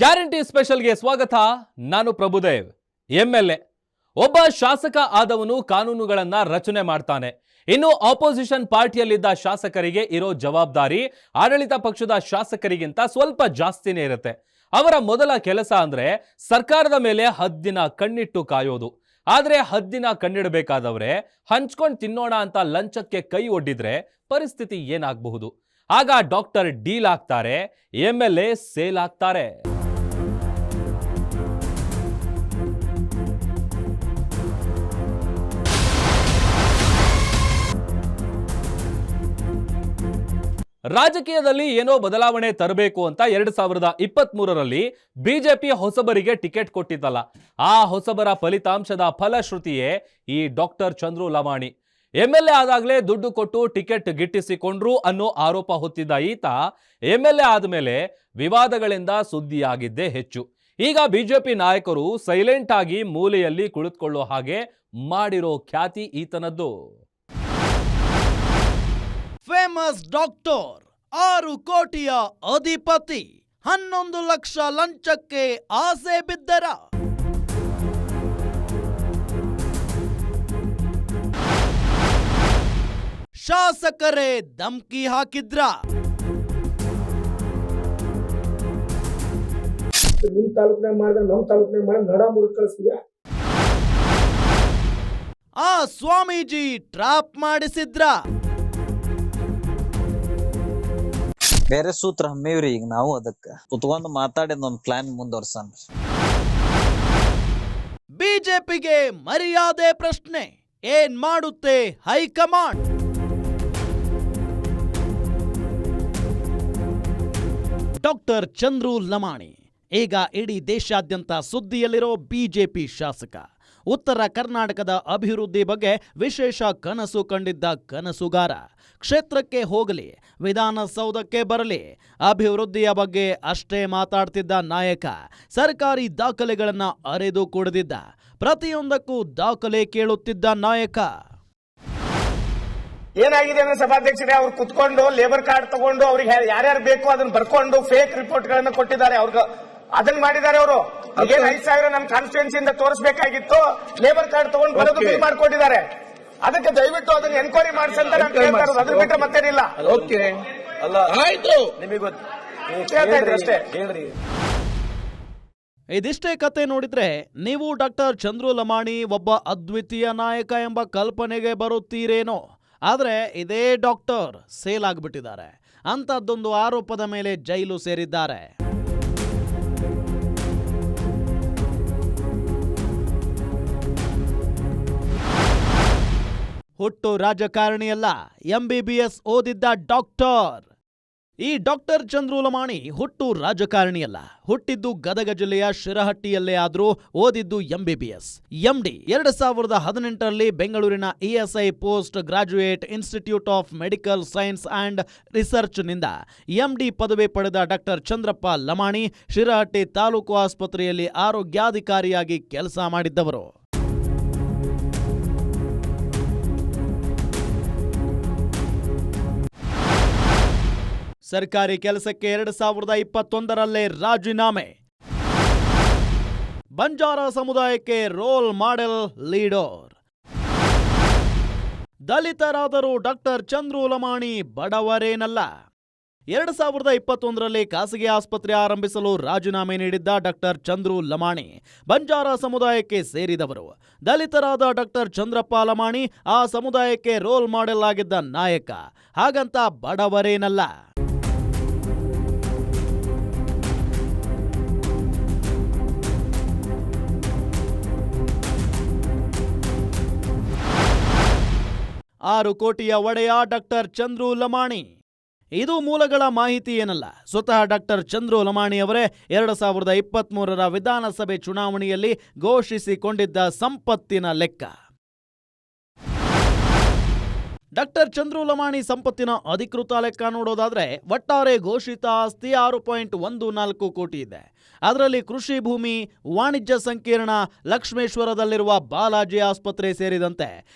Guarantee ಸ್ಪೆಷಲ್ಗೆ ಸ್ವಾಗತ. ನಾನು Prabhudev. MLA ಒಬ್ಬ ಶಾಸಕ ಆದವನು ಕಾನೂನುಗಳನ್ನ ರಚನೆ ಮಾಡ್ತಾನೆ. ಇನ್ನು ಆಪೋಸಿಷನ್ ಪಾರ್ಟಿಯಲ್ಲಿದ್ದ ಶಾಸಕರಿಗೆ ಇರೋ ಜವಾಬ್ದಾರಿ ಆಡಳಿತ ಪಕ್ಷದ ಶಾಸಕರಿಗಿಂತ ಸ್ವಲ್ಪ ಜಾಸ್ತಿನೇ ಇರುತ್ತೆ. ಅವರ ಮೊದಲ ಕೆಲಸ ಅಂದ್ರೆ ಸರ್ಕಾರದ ಮೇಲೆ ಹದ್ದಿನ ಕಣ್ಣಿಟ್ಟು ಕಾಯೋದು. ಆದ್ರೆ ಹದ್ದಿನ ಕಣ್ಣಿಡಬೇಕಾದವ್ರೆ ಹಂಚ್ಕೊಂಡು ತಿನ್ನೋಣ ಅಂತ ಲಂಚಕ್ಕೆ ಕೈ ಒಡ್ಡಿದ್ರೆ ಪರಿಸ್ಥಿತಿ ಏನಾಗಬಹುದು? ಆಗ ಡಾಕ್ಟರ್ ಡೀಲ್ ಆಗ್ತಾರೆ, ಎಂಎಲ್ಎ ಸೇಲ್ ಆಗ್ತಾರೆ. ರಾಜಕೀಯದಲ್ಲಿ ಏನೋ ಬದಲಾವಣೆ ತರಬೇಕು ಅಂತ 2023ರಲ್ಲಿ ಬಿಜೆಪಿ ಹೊಸಬರಿಗೆ ಟಿಕೆಟ್ ಕೊಟ್ಟಿದ್ದಲ್ಲ. ಆ ಹೊಸಬರ ಫಲಿತಾಂಶದ ಫಲಶ್ರುತಿಯೇ ಈ ಡಾಕ್ಟರ್ ಚಂದ್ರು ಲಮಾಣಿ. ಎಂಎಲ್ಎ ಆದಾಗಲೇ ದುಡ್ಡು ಕೊಟ್ಟು ಟಿಕೆಟ್ ಗಿಟ್ಟಿಸಿಕೊಂಡ್ರು ಅನ್ನೋ ಆರೋಪ ಹೊತ್ತಿದ್ದ ಈತ ಎಂಎಲ್ಎ ಆದಮೇಲೆ ವಿವಾದಗಳಿಂದ ಸುದ್ದಿಯಾಗಿದ್ದೇ ಹೆಚ್ಚು. ಈಗ ಬಿಜೆಪಿ ನಾಯಕರು ಸೈಲೆಂಟ್ ಆಗಿ ಮೂಲೆಯಲ್ಲಿ ಕುಳಿತುಕೊಳ್ಳೋ ಹಾಗೆ ಮಾಡಿರೋ ಖ್ಯಾತಿ ಈತನದ್ದು. ಫೇಮಸ್ ಡಾಕ್ಟರ್ 6 ಕೋಟಿಯ ಅಧಿಪತಿ 11 ಲಕ್ಷ ಲಂಚಕ್ಕೆ ಆಸೆ ಬಿದ್ದರ? ಶಾಸಕರೇ ಧಮ್ಕಿ ಹಾಕಿದ್ರ? ನಿಮ್ ತಾಲೂಕಿನಾಗ ಮಾಡಿದ ನಮ್ ತಾಲೂಕಿನಾಗ ಮಾಡಿ ನಡ ಮುರಿದು ಕಳಿಸ್ತೀವಿ. ಆ ಸ್ವಾಮೀಜಿ ಟ್ರಾಪ್ ಮಾಡಿಸಿದ್ರ? ಬೇರೆ ಸೂತ್ರ ಹಮ್ಮೇವ್ರಿ. ಈಗ ನಾವು ಅದಕ್ಕ ಕುತ್ಕೊಂಡು ಮಾತಾಡಿದ ಒಂದ್ ಪ್ಲಾನ್ ಮುಂದುವರ್ಸನ್. ಬಿಜೆಪಿಗೆ ಮರ್ಯಾದೆ ಪ್ರಶ್ನೆ ಏನ್ ಮಾಡುತ್ತೆ ಹೈಕಮಾಂಡ್? ಡಾಕ್ಟರ್ ಚಂದ್ರು ಲಮಾಣಿ ಈಗ ಇಡೀ ದೇಶಾದ್ಯಂತ ಸುದ್ದಿಯಲ್ಲಿರೋ ಬಿಜೆಪಿ ಶಾಸಕ. ಉತ್ತರ ಕರ್ನಾಟಕದ ಅಭಿವೃದ್ಧಿ ಬಗ್ಗೆ ವಿಶೇಷ ಕನಸು ಕಂಡಿದ್ದ ಕನಸುಗಾರ. ಕ್ಷೇತ್ರಕ್ಕೆ ಹೋಗಲಿ, ವಿಧಾನಸೌಧಕ್ಕೆ ಬರಲಿ, ಅಭಿವೃದ್ಧಿಯ ಬಗ್ಗೆ ಅಷ್ಟೇ ಮಾತಾಡ್ತಿದ್ದ ನಾಯಕ. ಸರ್ಕಾರಿ ದಾಖಲೆಗಳನ್ನ ಅರೆದು ಕುಡಿದಿದ್ದ, ಪ್ರತಿಯೊಂದಕ್ಕೂ ದಾಖಲೆ ಕೇಳುತ್ತಿದ್ದ ನಾಯಕ. ಏನಾಗಿದೆ ಅಂದ್ರೆ ಸಭಾಧ್ಯಕ್ಷರೇ, ಅವ್ರು ಕುತ್ಕೊಂಡು ಲೇಬರ್ ಕಾರ್ಡ್ ತಗೊಂಡು ಅವ್ರಿಗೆ ಯಾರ್ಯಾರು ಬೇಕು ಅದನ್ನ ಬರ್ಕೊಂಡು ಫೇಕ್ ರಿಪೋರ್ಟ್ ಗಳನ್ನ ಕೊಟ್ಟಿದ್ದಾರೆ. ಅವ್ರಿಗೆ ಅದನ್ನ ಮಾಡಿದ್ದಾರೆ. ಅವರು 5,000 ನಮ್ ಕಾನ್ಸ್ಟಿಟ್ಯೂನ್ಸಿಯಿಂದ ತೋರಿಸಬೇಕಾಗಿತ್ತು, ಲೇಬರ್ ಕಾರ್ಡ್ ತಗೊಂಡು ಬರೋದು ಬಿಲ್ ಮಾಡ್ಕೊಂಡಿದ್ದಾರೆ. ಅದಕ್ಕೆ ದಯವಿಟ್ಟು ಅದನ್ನ ಎನ್ಕ್ವೈರಿ ಮಾಡಿಸಂತ ನಾನು ಕೇಳ್ತಾ ಇರೋದು. ಅದ್ರ ಬಿಟ್ಟರೆ ಮತ್ತೇನಿಲ್ಲ. ಓಕೆ, ಅಲ್ಲ ಆಯ್ತು, ನಿಮಗೆ ಗೊತ್ತು ಅಷ್ಟೇ. ಹೇಳ್ರಿ. ಇದಿಷ್ಟೇ ಕತೆ ನೋಡಿದ್ರೆ ನೀವು ಡಾಕ್ಟರ್ ಚಂದ್ರು ಲಮಾಣಿ ಒಬ್ಬ ಅದ್ವಿತೀಯ ನಾಯಕ ಎಂಬ ಕಲ್ಪನೆಗೆ ಬರುತ್ತೀರೇನೋ. ಆದ್ರೆ ಇದೇ ಡಾಕ್ಟರ್ ಸೇಲ್ ಆಗ್ಬಿಟ್ಟಿದ್ದಾರೆ. ಅಂತದ್ದೊಂದು ಆರೋಪದ ಮೇಲೆ ಜೈಲು ಸೇರಿದ್ದಾರೆ. ಹುಟ್ಟು ರಾಜಕಾರಣಿಯಲ್ಲ, MBBS ಓದಿದ್ದ ಡಾಕ್ಟರ್. ಈ ಡಾಕ್ಟರ್ ಚಂದ್ರು ಲಮಾಣಿ ಹುಟ್ಟು ರಾಜಕಾರಣಿಯಲ್ಲ. ಹುಟ್ಟಿದ್ದು ಗದಗ ಜಿಲ್ಲೆಯ ಶಿರಹಟ್ಟಿಯಲ್ಲೇ ಆದ್ರೂ ಓದಿದ್ದು MBBS. MD 2018ರಲ್ಲಿ ಬೆಂಗಳೂರಿನ ESI post graduate institute of medical science and research ನಿಂದ MD ಪದವಿ ಪಡೆದ ಡಾಕ್ಟರ್ ಚಂದ್ರಪ್ಪ ಲಮಾಣಿ ಶಿರಹಟ್ಟಿ ತಾಲೂಕು ಆಸ್ಪತ್ರೆಯಲ್ಲಿ ಆರೋಗ್ಯಾಧಿಕಾರಿಯಾಗಿ ಕೆಲಸ ಮಾಡಿದ್ದವರು. ಸರ್ಕಾರಿ ಕೆಲಸಕ್ಕೆ 2021ರಲ್ಲೇ ರಾಜೀನಾಮೆ. ಬಂಜಾರ ಸಮುದಾಯಕ್ಕೆ ರೋಲ್ ಮಾಡೆಲ್ ಲೀಡರ್. ದಲಿತರಾದರೂ ಡಾಕ್ಟರ್ ಚಂದ್ರು ಲಮಾಣಿ ಬಡವರೇನಲ್ಲ. 2021ರಲ್ಲಿ ಖಾಸಗಿ ಆಸ್ಪತ್ರೆ ಆರಂಭಿಸಲು ರಾಜೀನಾಮೆ ನೀಡಿದ್ದ ಡಾಕ್ಟರ್ ಚಂದ್ರು ಲಮಾಣಿ ಬಂಜಾರ ಸಮುದಾಯಕ್ಕೆ ಸೇರಿದವರು. ದಲಿತರಾದ ಡಾಕ್ಟರ್ ಚಂದ್ರಪ್ಪ ಲಮಾಣಿ ಆ ಸಮುದಾಯಕ್ಕೆ ರೋಲ್ ಮಾಡೆಲ್ ಆಗಿದ್ದ ನಾಯಕ. ಹಾಗಂತ ಬಡವರೇನಲ್ಲ. ಆರು ಕೋಟಿಯ ಒಡೆಯ ಡಾಕ್ಟರ್ ಚಂದ್ರು ಲಮಾಣಿ. ಇದು ಮೂಲಗಳ ಮಾಹಿತಿ ಏನಲ್ಲ, ಸ್ವತಃ ಡಾಕ್ಟರ್ ಚಂದ್ರು ಲಮಾಣಿ ಅವರೇ 2023ರ ವಿಧಾನಸಭೆ ಚುನಾವಣೆಯಲ್ಲಿ ಘೋಷಿಸಿಕೊಂಡಿದ್ದ ಸಂಪತ್ತಿನ ಲೆಕ್ಕ. ಡಾಕ್ಟರ್ ಚಂದ್ರು ಲಮಾಣಿ ಸಂಪತ್ತಿನ ಅಧಿಕೃತ ಲೆಕ್ಕ ನೋಡೋದಾದ್ರೆ ಒಟ್ಟಾರೆ ಘೋಷಿತ ಆಸ್ತಿ 6.14 ಕೋಟಿ ಇದೆ. ಅದರಲ್ಲಿ ಕೃಷಿ ಭೂಮಿ, ವಾಣಿಜ್ಯ ಸಂಕೀರ್ಣ, ಲಕ್ಷ್ಮೇಶ್ವರದಲ್ಲಿರುವ ಬಾಲಾಜಿ ಆಸ್ಪತ್ರೆ ಸೇರಿದಂತೆ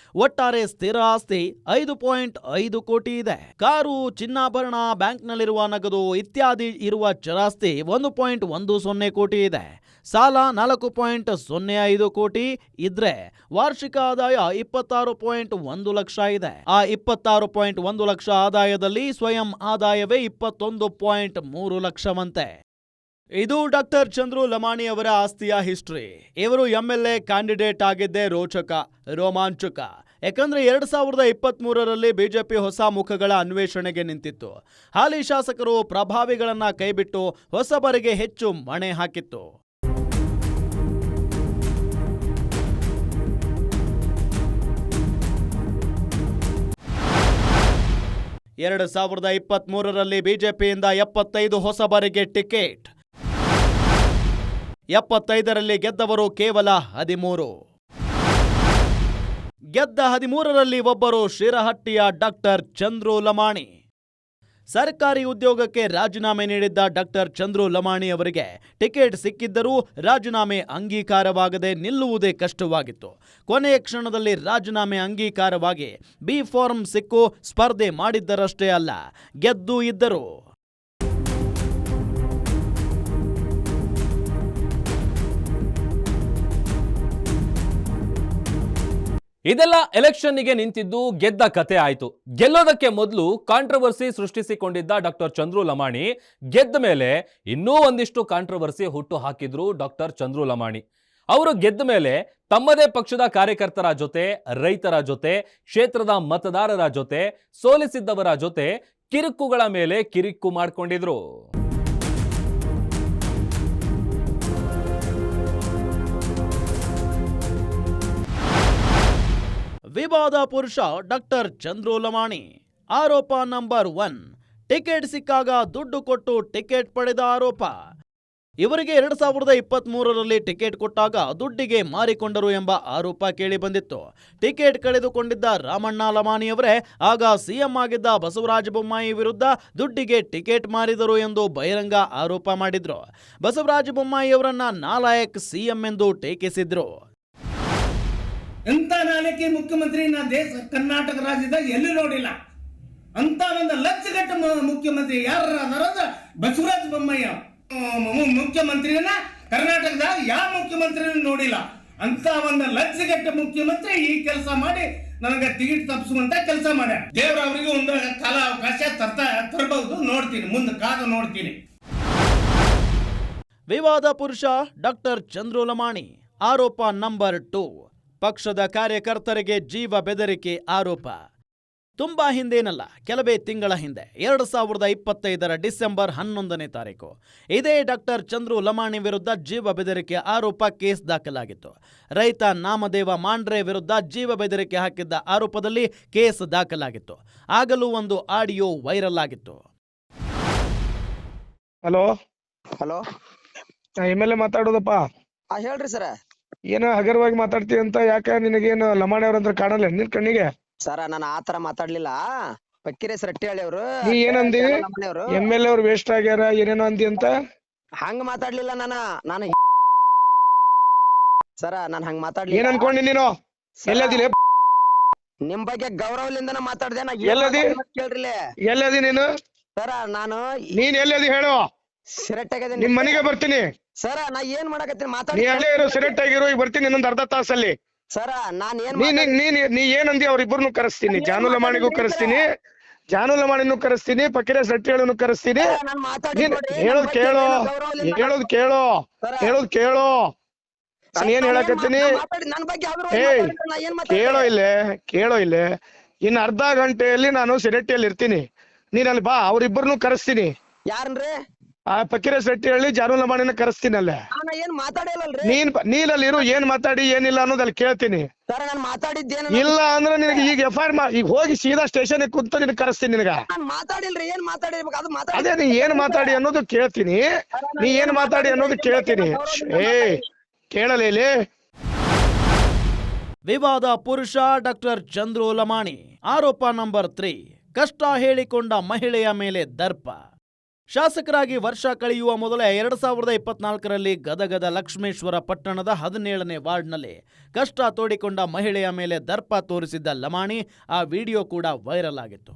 ಒಟ್ಟಾರೆ ಸ್ಥಿರ ಆಸ್ತಿ 5.5 ಕೋಟಿ ಇದೆ. ಕಾರು, ಚಿನ್ನಾಭರಣ, ಬ್ಯಾಂಕ್ನಲ್ಲಿರುವ ನಗದು ಇತ್ಯಾದಿ ಇರುವ ಚರಾಸ್ತಿ 1.10 ಕೋಟಿ ಇದೆ. ಸಾಲ 4.05 ಕೋಟಿ ಇದ್ರೆ ವಾರ್ಷಿಕ ಆದಾಯ 26.1 ಲಕ್ಷ ಇದೆ. ಆ 26.1 ಲಕ್ಷ ಆದಾಯದಲ್ಲಿ ಸ್ವಯಂ ಆದಾಯವೇ 21.3 ಲಕ್ಷವಂತೆ. ಇದು ಡಾಕ್ಟರ್ ಚಂದ್ರು ಲಮಾಣಿ ಅವರ ಆಸ್ತಿಯ ಹಿಸ್ಟ್ರಿ. ಇವರು MLA ಕ್ಯಾಂಡಿಡೇಟ್ ಆಗಿದ್ದೇ ರೋಚಕ, ರೋಮಾಂಚಕ. ಯಾಕಂದ್ರೆ 2023ರಲ್ಲಿ ಬಿಜೆಪಿ ಹೊಸ ಮುಖಗಳ ಅನ್ವೇಷಣೆಗೆ ನಿಂತಿತ್ತು. ಹಾಲಿ ಶಾಸಕರು ಪ್ರಭಾವಿಗಳನ್ನ ಕೈಬಿಟ್ಟು ಹೊಸಬರಿಗೆ ಹೆಚ್ಚು ಮಣೆ ಹಾಕಿತ್ತು. 2023ರಲ್ಲಿ ಬಿಜೆಪಿಯಿಂದ 75 ಹೊಸಬರಿಗೆ ಟಿಕೆಟ್. 75ರಲ್ಲಿ ಗೆದ್ದವರು ಕೇವಲ 13. ಗೆದ್ದ 13ರಲ್ಲಿ ಒಬ್ಬರು ಶಿರಹಟ್ಟಿಯ ಡಾಕ್ಟರ್ ಚಂದ್ರು ಲಮಾಣಿ. ಸರ್ಕಾರಿ ಉದ್ಯೋಗಕ್ಕೆ ರಾಜೀನಾಮೆ ನೀಡಿದ್ದ ಡಾಕ್ಟರ್ ಚಂದ್ರು ಲಮಾಣಿ ಅವರಿಗೆ ಟಿಕೆಟ್ ಸಿಕ್ಕಿದ್ದರೂ ರಾಜೀನಾಮೆ ಅಂಗೀಕಾರವಾಗದೆ ನಿಲ್ಲುವುದೇ ಕಷ್ಟವಾಗಿತ್ತು. ಕೊನೆಯ ಕ್ಷಣದಲ್ಲಿ ರಾಜೀನಾಮೆ ಅಂಗೀಕಾರವಾಗಿ ಬಿ ಫಾರ್ಮ್ ಸಿಕ್ಕು ಸ್ಪರ್ಧೆ ಮಾಡಿದ್ದರಷ್ಟೇ ಅಲ್ಲ, ಗೆದ್ದು ಇದ್ದರು. ಇದೆಲ್ಲ ಎಲೆಕ್ಷನ್ನಿಗೆ ನಿಂತಿದ್ದು ಗೆದ್ದ ಕತೆ ಆಯ್ತು. ಗೆಲ್ಲೋದಕ್ಕೆ ಮೊದಲು ಕಾಂಟ್ರವರ್ಸಿ ಸೃಷ್ಟಿಸಿಕೊಂಡಿದ್ದ ಡಾಕ್ಟರ್ ಚಂದ್ರು ಲಮಾಣಿ ಗೆದ್ದ ಮೇಲೆ ಇನ್ನೂ ಒಂದಿಷ್ಟು ಕಾಂಟ್ರವರ್ಸಿ ಹುಟ್ಟು ಹಾಕಿದ್ರು ಡಾಕ್ಟರ್ ಚಂದ್ರು ಲಮಾಣಿ. ಅವರು ಗೆದ್ದ ಮೇಲೆ ತಮ್ಮದೇ ಪಕ್ಷದ ಕಾರ್ಯಕರ್ತರ ಜೊತೆ, ರೈತರ ಜೊತೆ, ಕ್ಷೇತ್ರದ ಮತದಾರರ ಜೊತೆ, ಸೋಲಿಸಿದ್ದವರ ಜೊತೆ ಕಿರುಕುಗಳ ಮೇಲೆ ಕಿರಿಕು ಮಾಡಿಕೊಂಡಿದ್ರು. ವಿವಾದ ಪುರುಷ ಡಾಕ್ಟರ್ ಚಂದ್ರು ಲಮಾಣಿ. ಆರೋಪ ನಂಬರ್ 1, ಟಿಕೆಟ್ ಸಿಕ್ಕಾಗ ದುಡ್ಡು ಕೊಟ್ಟು ಟಿಕೆಟ್ ಪಡೆದ ಆರೋಪ. ಇವರಿಗೆ 2023ರಲ್ಲಿ ಟಿಕೆಟ್ ಕೊಟ್ಟಾಗ ದುಡ್ಡಿಗೆ ಮಾರಿಕೊಂಡರು ಎಂಬ ಆರೋಪ ಕೇಳಿ ಬಂದಿತ್ತು. ಟಿಕೆಟ್ ಕಳೆದುಕೊಂಡಿದ್ದ ರಾಮಣ್ಣ ಲಮಾಣಿಯವರೇ ಆಗ ಸಿಎಂ ಆಗಿದ್ದ ಬಸವರಾಜ ಬೊಮ್ಮಾಯಿ ವಿರುದ್ಧ ದುಡ್ಡಿಗೆ ಟಿಕೆಟ್ ಮಾರಿದರು ಎಂದು ಬಹಿರಂಗ ಆರೋಪ ಮಾಡಿದ್ರು. ಬಸವರಾಜ ಬೊಮ್ಮಾಯಿಯವರನ್ನ ನಾಲಾಯಕ್ ಸಿಎಂ ಎಂದು ಟೀಕಿಸಿದ್ರು. ಎಂತ ನಾಯಕಿ ಮುಖ್ಯಮಂತ್ರಿ ನಾ ದೇಶ ಕರ್ನಾಟಕ ರಾಜ್ಯದಾಗ ಎಲ್ಲೂ ನೋಡಿಲ್ಲ. ಅಂತ ಒಂದು ಲಕ್ಷಗಟ್ಟ ಮುಖ್ಯಮಂತ್ರಿ ಯಾರ ಬಸವರಾಜ ಬೊಮ್ಮಾಯಿ ಮುಖ್ಯಮಂತ್ರಿನ ಕರ್ನಾಟಕದಾಗ ಯಾವ ಮುಖ್ಯಮಂತ್ರಿ ನೋಡಿಲ್ಲ. ಅಂತ ಒಂದು ಲಕ್ಷಗಟ್ಟ ಮುಖ್ಯಮಂತ್ರಿ ಈ ಕೆಲಸ ಮಾಡಿ ನನಗೆ ಟಿಕೆಟ್ ತಪ್ಪಿಸುವಂತ ಕೆಲಸ ಮಾಡ್ಯಾರ. ದೇವ್ರ ಅವರಿಗೆ ಒಂದು ಕಾಲ ಅವಕಾಶ ತರಬಹುದು, ನೋಡ್ತೀನಿ, ಮುಂದೆ ಕಾದು ನೋಡ್ತೀನಿ. ವಿವಾದ ಪುರುಷ ಡಾಕ್ಟರ್ ಚಂದ್ರು ಲಮಾಣಿ. ಆರೋಪ ನಂಬರ್ 2, ಪಕ್ಷದ ಕಾರ್ಯಕರ್ತರಿಗೆ ಜೀವ ಬೆದರಿಕೆ ಆರೋಪ. ತುಂಬಾ ಹಿಂದೇನಲ್ಲ, ಕೆಲವೇ ತಿಂಗಳ ಹಿಂದೆ 2025ರ ಡಿಸೆಂಬರ್ 11ನೇ ತಾರೀಕು ಇದೇ ಡಾಕ್ಟರ್ ಚಂದ್ರು ಲಮಾಣಿ ವಿರುದ್ಧ ಜೀವ ಬೆದರಿಕೆ ಆರೋಪ ಕೇಸ್ ದಾಖಲಾಗಿತ್ತು. ರೈತ ನಾಮದೇವ ಮಾಂಡ್ರೆ ವಿರುದ್ಧ ಜೀವ ಬೆದರಿಕೆ ಹಾಕಿದ್ದ ಆರೋಪದಲ್ಲಿ ಕೇಸ್ ದಾಖಲಾಗಿತ್ತು. ಆಗಲೂ ಒಂದು ಆಡಿಯೋ ವೈರಲ್ ಆಗಿತ್ತು. Hello hello, MLA ಮಾತಾಡೋದಪ್ಪ. ಹೇಳ್ರಿ ಸರ. ಏನೋ ಹಗರವಾಗಿ ಮಾತಾಡ್ತೀವಿ ಅಂತ, ಯಾಕ ನಿನಗೇನು ಲಮಾಣಿ ಅವ್ರಂದ್ರೆ ಕಾಣಲ್ಲ ನಿನ್ ಕಣ್ಣಿಗೆ? ಸರ ನಾನು ಆತರ ಮಾತಾಡ್ಲಿಲ್ಲ. ಪಕ್ಕಿರೇಸ್ ರಟ್ಟಿಹಳ್ಳಿ ಅವರು ನೀ ಏನಂದಿ? MLA ಅವ್ರು ವೇಸ್ಟ್ ಆಗ್ಯಾರ ಏನೇನೋ ಅಂದಿ ಅಂತ. ಹಂಗ ಮಾತಾಡ್ಲಿಲ್ಲ ನಾನು ಸರ, ನಾನ್ ಹಂಗ ಮಾತಾಡ್ಲಿಲ್ಲ. ಏನ್ ಅನ್ಕೊಂಡಿ ನೀನು? ಎಲ್ಲದಿಲ್ಲ ನಿಮ್ ಬಗ್ಗೆ ಗೌರವಲಿಂದನ ಮಾತಾಡ್ದೆ. ಎಲ್ಲದಿ? ಕೇಳ್ರಿಲೆ, ಎಲ್ಲದಿ ನೀನು? ಸರ ನಾನು ನೀನ್ ಎಲ್ಲದಿ ಹೇಳು, ಸಿರೆಟ್ಟಾಗದೆ ನಿಮ್ ಮನೆಗೆ ಬರ್ತೀನಿ. ಸರ ನಾ ಏನ್ ಮಾಡಕತ್ತೀನಿ? ನೀ ಮಾತಾಡಿ ಅಲ್ಲೇ ಇರೋ, ಸಿರೆಟ್ ಆಗಿರೋ, ಈಗ ಬರ್ತೀನಿ ಇನ್ನೊಂದ್ ಅರ್ಧ ತಾಸಲ್ಲಿ. ಸರ ನಾನ್ ಏನ್ ನೀ ಏನಂದಿ? ಅವ್ರಿಬ್ಬರನ್ನು ಕರೆಸ್ತೀನಿ. ಜಾನು ಲಮಾಣಿಗೂ ಕರೆಸ್ತೀನಿ, ಜಾನು ಲಮಾಣಿನೂ ಕರೆಸ್ತೀನಿ, ಪಕ್ಕಿರೇಸ್ ರಟ್ಟಿಹಳ್ಳಿನೂ ಕರೆಸ್ತೀನಿ. ಹೇಳೋದ್ ಕೇಳೋ, ಹೇಳೋದ್ ಕೇಳೋ, ಹೇಳೋದ್ ಕೇಳೋ. ನಾನು ಏನ್ ಹೇಳಕತ್ತೀನಿ? ಕೇಳೋ ಇಲ್ಲೇ, ಕೇಳೋ ಇಲ್ಲೇ. ಇನ್ನು ಅರ್ಧ ಗಂಟೆಯಲ್ಲಿ ನಾನು ಸಿರೆಟ್ಟಿಯಲ್ಲಿ ಇರ್ತೀನಿ. ನೀನ್ ಅಲ್ಲಿ ಬಾ, ಅವ್ರಿಬ್ಬರನ್ನು ಕರೆಸ್ತೀನಿ. ಯಾರನ್ರಿ? ಆ ಪಕ್ಕಿರೇಸ್ ರಟ್ಟಿಹಳ್ಳಿ, ಜಾನು ಲಮಾಣಿನ ಕರೆಸ್ತೀನಿ ಅಲ್ಲೇ. ಏನ್ ಮಾತಾಡಿಲ್ಲಲ್ರಿ? ನೀನಲ್ಲಿ ಇರು, ಏನ್ ಮಾತಾಡಿ ಏನಿಲ್ಲ ಅನ್ನೋದಲ್ಲಿ ಕೇಳ್ತೀನಿ. ಸರ ನಾನ್ ಮಾತಾಡಿದ್ದೇನು? ಇಲ್ಲ ಅಂದ್ರೆ ನಿನಗೆ ಈಗ FIR ಈಗ ಹೋಗಿ ಸೀದಾ ಸ್ಟೇಷನ್ ಕುಂತು ನಿನಗೆ ಕರೆಸ್ತೀನಿ. ನಿನಗ ನಾನ್ ಮಾತಾಡಿಲ್ರಿ. ಏನ್ ಮಾತಾಡಿರ್ಬೇಕು ಅದು ಮಾತಾಡಿ. ಅದೇ ನೀ ಏನ್ ಮಾತಾಡಿ ಅನ್ನೋದು ಕೇಳ್ತೀನಿ. ನೀ ಏನ್ ಮಾತಾಡಿ ಅನ್ನೋದು ಕೇಳ್ತೀನಿ. ಕೇಳಲೇ ಇಲ್ಲಿ. ವಿವಾದ ಪುರುಷ ಡಾಕ್ಟರ್ ಚಂದ್ರು ಲಮಾಣಿ ಆರೋಪ ನಂಬರ್ 3 ಕಷ್ಟ ಹೇಳಿಕೊಂಡ ಮಹಿಳೆಯ ಮೇಲೆ ದರ್ಪ. ಶಾಸಕರಾಗಿ ವರ್ಷ ಕಳೆಯುವ ಮೊದಲೇ 2024ರಲ್ಲಿ ಗದಗದ ಲಕ್ಷ್ಮೇಶ್ವರ ಪಟ್ಟಣದ 17ನೇ ವಾರ್ಡ್ನಲ್ಲಿ ಕಷ್ಟ ತೋಡಿಕೊಂಡ ಮಹಿಳೆಯ ಮೇಲೆ ದರ್ಪ ತೋರಿಸಿದ್ದ ಲಮಾಣಿ ಆ ವಿಡಿಯೋ ಕೂಡ ವೈರಲ್ ಆಗಿತ್ತು.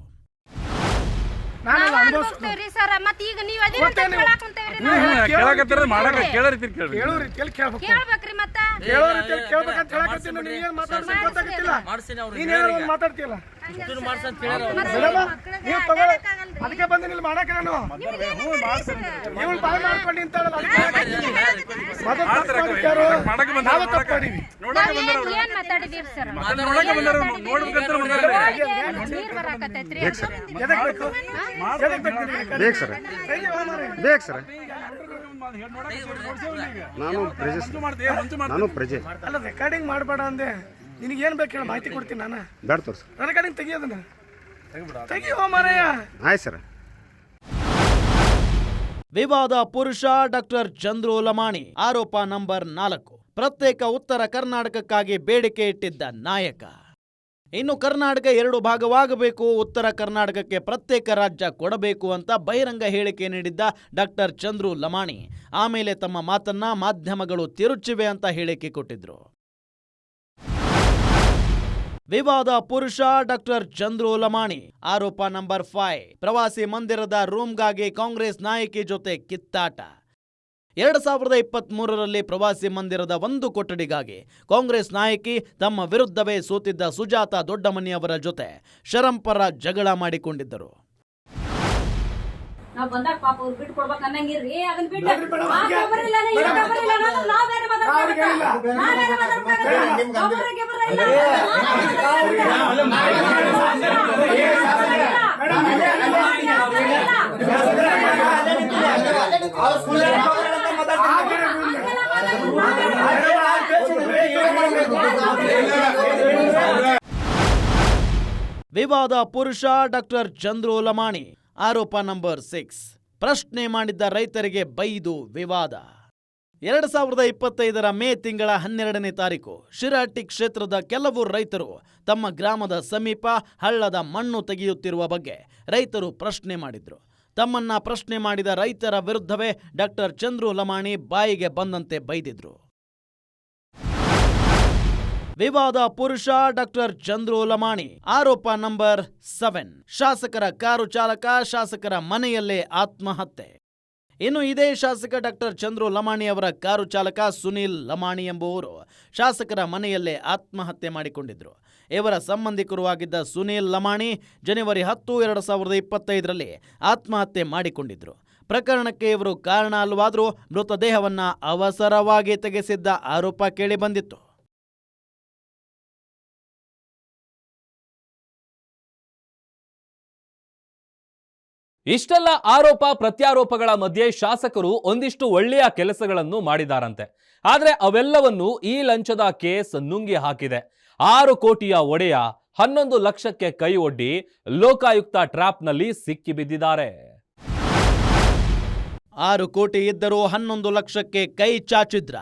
ಅದಕ್ಕೆ ಬಂದಿಲ್ಲ ಮಾಡಕ್ಕೆ ನಾನು ನೀವು ಬಾಯ್ ಮಾಡ್ಕೊಂಡು ನಾನು ಪ್ರಜೆ ಅಲ್ಲ ರೆಕಾರ್ಡಿಂಗ್ ಮಾಡಬೇಡ ಅಂದೆ. ನಿನಗೆ ಏನ್ ಬೇಕು ಹೇಳ, ಮಾಹಿತಿ ಕೊಡ್ತೀನಿ ನಾನು. ಬೇಡ ತೋರ್ಸಿ ರೆಕಾರ್ಡಿಂಗ್ ತೆಗಿಯೋದನ್ನ ತೆಗಿಯೋ ಮಾರಾಯ. ಆಯ್ತು ಸರ್. ವಿವಾದ ಪುರುಷ ಡಾಕ್ಟರ್ ಚಂದ್ರು ಲಮಾಣಿ ಆರೋಪ ನಂಬರ್ 4 ಪ್ರತ್ಯೇಕ ಉತ್ತರ ಕರ್ನಾಟಕಕ್ಕಾಗಿ ಬೇಡಿಕೆ ಇಟ್ಟಿದ್ದ ನಾಯಕ. ಇನ್ನು ಕರ್ನಾಟಕ 2 ಭಾಗವಾಗಬೇಕು, ಉತ್ತರ ಕರ್ನಾಟಕಕ್ಕೆ ಪ್ರತ್ಯೇಕ ರಾಜ್ಯ ಕೊಡಬೇಕು ಅಂತ ಬಹಿರಂಗ ಹೇಳಿಕೆ ನೀಡಿದ್ದ ಡಾಕ್ಟರ್ ಚಂದ್ರು ಲಮಾಣಿ ಆಮೇಲೆ ತಮ್ಮ ಮಾತನ್ನ ಮಾಧ್ಯಮಗಳು ತಿರುಚಿವೆ ಅಂತ ಹೇಳಿಕೆ ಕೊಟ್ಟಿದ್ರು. ವಿವಾದ ಪುರುಷ ಡಾಕ್ಟರ್ ಚಂದ್ರು ಲಮಾಣಿ ಆರೋಪ ನಂಬರ್ 5 ಪ್ರವಾಸಿ ಮಂದಿರದ ರೂಮ್ಗಾಗಿ ಕಾಂಗ್ರೆಸ್ ನಾಯಕಿ ಜೊತೆ ಕಿತ್ತಾಟ. 2023ರಲ್ಲಿ ಪ್ರವಾಸಿ ಮಂದಿರದ ಒಂದು ಕೊಠಡಿಗಾಗಿ ಕಾಂಗ್ರೆಸ್ ನಾಯಕಿ ತಮ್ಮ ವಿರುದ್ಧವೇ ಸೋತಿದ್ದ ಸುಜಾತ ದೊಡ್ಡಮನಿಯವರ ಜೊತೆ ಶರಂಪರ ಜಗಳ ಮಾಡಿಕೊಂಡಿದ್ದರು. ನಾವ್ ಬಂದಾಗ ಪಾಪ ಅವ್ರು ಬಿಟ್ಟು ಕೊಡ್ಬೇಕು ಅನ್ನಂಗಿರ್ರಿ. ಅದನ್ನ ಬಿಟ್ಟು ವಿವಾದ ಪುರುಷ ಡಾಕ್ಟರ್ ಚಂದ್ರು ಲಮಾಣಿ ಆರೋಪ ನಂಬರ್ 6 ಪ್ರಶ್ನೆ ಮಾಡಿದ್ದ ರೈತರಿಗೆ ಬೈದು ವಿವಾದ. 2025ರ ಮೇ ತಿಂಗಳ 12ನೇ ತಾರೀಕು ಶಿರಹಟ್ಟಿ ಕ್ಷೇತ್ರದ ಕೆಲವು ರೈತರು ತಮ್ಮ ಗ್ರಾಮದ ಸಮೀಪ ಹಳ್ಳದ ಮಣ್ಣು ತೆಗೆಯುತ್ತಿರುವ ಬಗ್ಗೆ ರೈತರು ಪ್ರಶ್ನೆ ಮಾಡಿದ್ರು. ತಮ್ಮನ್ನ ಪ್ರಶ್ನೆ ಮಾಡಿದ ರೈತರ ವಿರುದ್ಧವೇ ಡಾಕ್ಟರ್ ಚಂದ್ರು ಲಮಾಣಿ ಬಾಯಿಗೆ ಬಂದಂತೆ ಬೈದಿದ್ರು. ವಿವಾದ ಪುರುಷ ಡಾಕ್ಟರ್ ಚಂದ್ರು ಲಮಾಣಿ ಆರೋಪ ನಂಬರ್ 7 ಶಾಸಕರ ಕಾರು ಚಾಲಕ ಶಾಸಕರ ಮನೆಯಲ್ಲೇ ಆತ್ಮಹತ್ಯೆ. ಇನ್ನು ಇದೇ ಶಾಸಕ ಡಾಕ್ಟರ್ ಚಂದ್ರು ಲಮಾಣಿ ಅವರ ಕಾರು ಚಾಲಕ ಸುನೀಲ್ ಲಮಾಣಿ ಎಂಬುವರು ಶಾಸಕರ ಮನೆಯಲ್ಲೇ ಆತ್ಮಹತ್ಯೆ ಮಾಡಿಕೊಂಡಿದ್ರು. ಇವರ ಸಂಬಂಧಿಕರು ಆಗಿದ್ದ ಸುನೀಲ್ ಲಮಾಣಿ ಜನವರಿ 10, 2025ರಲ್ಲಿ ಆತ್ಮಹತ್ಯೆ ಮಾಡಿಕೊಂಡಿದ್ರು. ಪ್ರಕರಣಕ್ಕೆ ಇವರು ಕಾರಣ ಅಲ್ಲವಾದರೂ ಮೃತದೇಹವನ್ನ ಅವಸರವಾಗಿ ತೆಗೆಸಿದ್ದ ಆರೋಪ ಕೇಳಿಬಂದಿತ್ತು. ಇಷ್ಟೆಲ್ಲ ಆರೋಪ ಪ್ರತ್ಯಾರೋಪಗಳ ಮಧ್ಯೆ ಶಾಸಕರು ಒಂದಿಷ್ಟು ಒಳ್ಳೆಯ ಕೆಲಸಗಳನ್ನು ಮಾಡಿದಾರಂತೆ. ಆದರೆ ಅವೆಲ್ಲವನ್ನು ಈ ಲಂಚದ ಕೇಸ್ ನುಂಗಿ ಹಾಕಿದೆ. 6 ಕೋಟಿಯ ಒಡೆಯ 11 ಲಕ್ಷಕ್ಕೆ ಕೈ ಒಡ್ಡಿ ಲೋಕಾಯುಕ್ತ ಟ್ರ್ಯಾಪ್ನಲ್ಲಿ ಸಿಕ್ಕಿಬಿದ್ದಿದ್ದಾರೆ. 6 ಕೋಟಿ ಇದ್ದರೂ 11 ಲಕ್ಷಕ್ಕೆ ಕೈ ಚಾಚಿದ್ರ.